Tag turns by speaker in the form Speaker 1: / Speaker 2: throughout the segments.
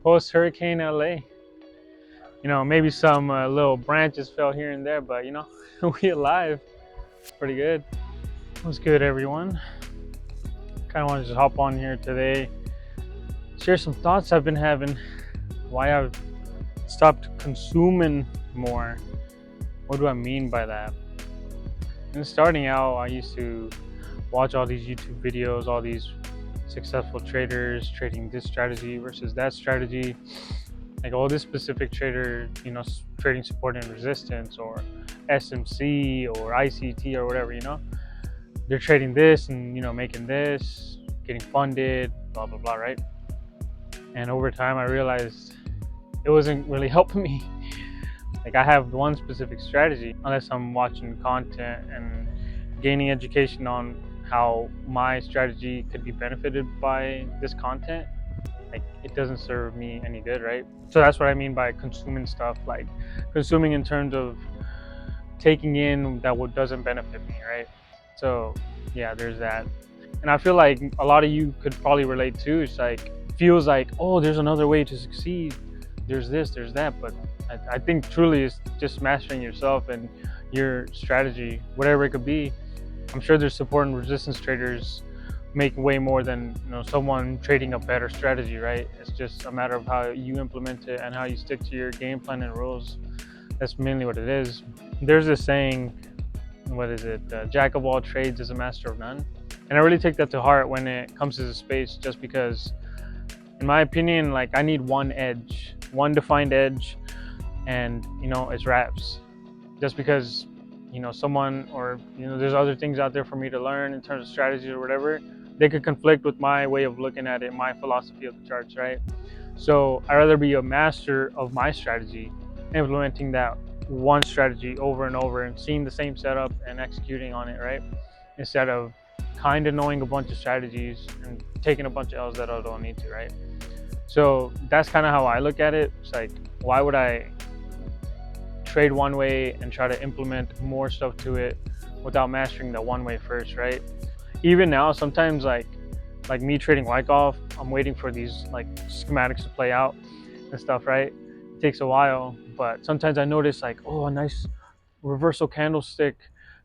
Speaker 1: post Hurricane LA. You know, maybe some little branches fell here and there, but you know, we alive. Pretty good. What's good, everyone? Kind of want to just hop on here today, share some thoughts I've been having, why I've stopped consuming more. What do I mean by that? And starting out, I used to watch all these YouTube videos, all these successful traders trading this strategy versus that strategy. Like, oh, this specific trader, you know, trading support and resistance, or SMC or ICT or whatever, you know, they're trading this and, you know, making this, getting funded, blah, blah, blah, right? And over time, I realized it wasn't really helping me. Like, I have one specific strategy, unless I'm watching content and gaining education on how my strategy could be benefited by this content. Like, it doesn't serve me any good, right? So that's what I mean by consuming stuff, like consuming in terms of taking in that what doesn't benefit me, right? So yeah, there's that. And I feel like a lot of you could probably relate too. It's like, feels like, oh, there's another way to succeed, there's this, there's that. But I think truly it's just mastering yourself and your strategy, whatever it could be. I'm sure there's support and resistance traders make way more than, you know, someone trading a better strategy, right? It's just a matter of how you implement it and how you stick to your game plan and rules. That's mainly what it is. There's this saying, what is it? Jack of all trades is a master of none. And I really take that to heart when it comes to the space, just because, in my opinion, like, I need one edge, one defined edge, and, you know, it's wraps. Just because, you know, someone, or, you know, there's other things out there for me to learn in terms of strategy or whatever, they could conflict with my way of looking at it, my philosophy of the charts, right? So I'd rather be a master of my strategy, implementing that one strategy over and over and seeing the same setup and executing on it, right? Instead of kind of knowing a bunch of strategies and taking a bunch of L's that I don't need to, right? So that's kind of how I look at it. It's like, why would I trade one way and try to implement more stuff to it without mastering the one way first, right? Even now, sometimes like me trading Wyckoff, I'm waiting for these like schematics to play out and stuff, right? It takes a while, but sometimes I notice like, oh, a nice reversal candlestick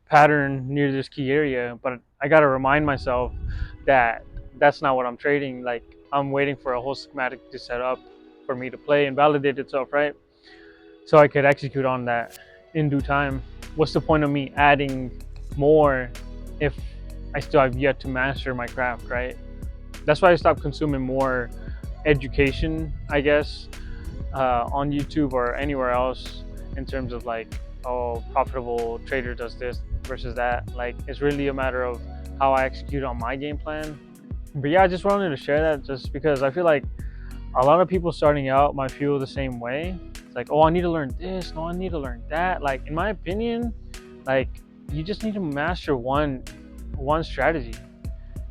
Speaker 1: pattern near this key area, but I got to remind myself that that's not what I'm trading. Like, I'm waiting for a whole schematic to set up for me to play and validate itself, right? So I could execute on that in due time. What's the point of me adding more if I still have yet to master my craft, right? That's why I stopped consuming more education, I guess, on YouTube or anywhere else, in terms of like, oh, profitable trader does this versus that. Like, it's really a matter of how I execute on my game plan. But yeah, I just wanted to share that, just because I feel like a lot of people starting out might feel the same way. It's like, oh, I need to learn this, no, I need to learn that. Like, in my opinion, like, you just need to master one strategy.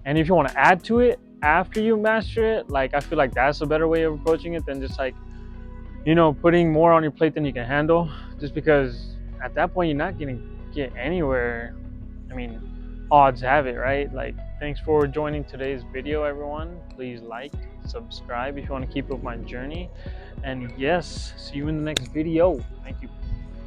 Speaker 1: And if you want to add to it after you master it, like, I feel like that's a better way of approaching it than just like, you know, putting more on your plate than you can handle. Just because at that point, you're not going to get anywhere. I mean, odds have it, right? Like, thanks for joining today's video, everyone. Please like, subscribe if you want to keep up my journey. And yes, see you in the next video. Thank you.